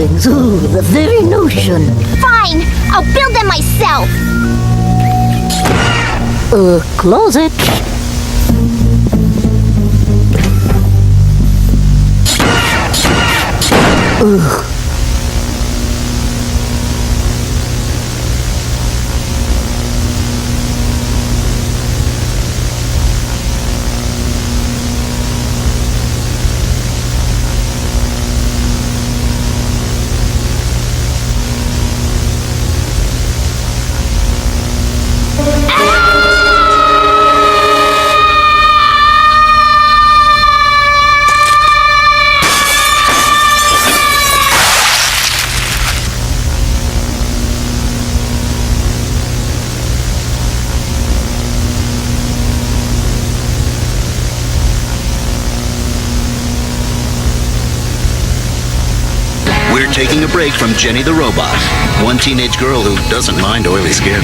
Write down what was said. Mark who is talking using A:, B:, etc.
A: buildings. Ooh, the very notion.
B: Fine, I'll build them myself.
A: Closet. Ugh.
C: We're taking a break from Jenny the Robot, one teenage girl who doesn't mind oily skin.